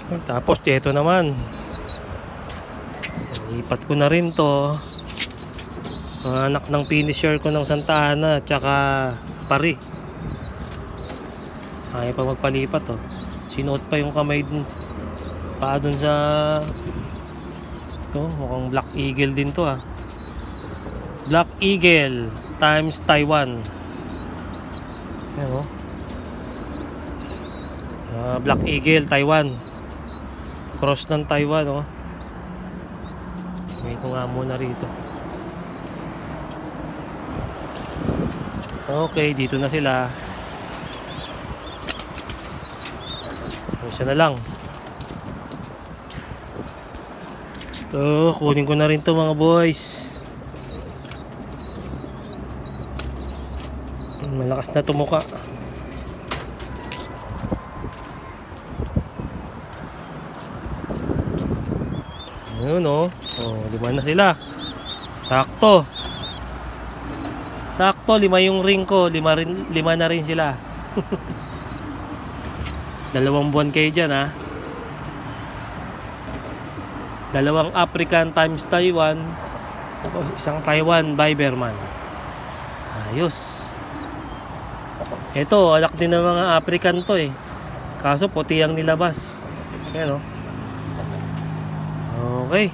Tapos ito naman, lipat ko na rin to. Mga anak ng finisher ko ng Santa Ana tsaka pari. Ayaw pa magpalipat oh. Sinuot pa yung kamay dun, paa dun sa to, mukhang Black Eagle din to ah. Black Eagle times Taiwan. Ayan oh. Black Eagle Taiwan, cross ng Taiwan oh. May ko nga muna rito. Okay, dito na sila. Isa na lang. Ito, kunin ko na rin to mga boys. Malakas na tumuka. Ayun oh. Oh, 5 na sila. Sakto. Sakto, 5 yung ring ko. 5 na rin sila. 2 buwan kayo dyan ha. 2 African times Taiwan. Isang Taiwan Biberman. Ayos. Ito, anak din ng mga African to eh. Kaso puti ang nilabas. Ayan oh. Okay.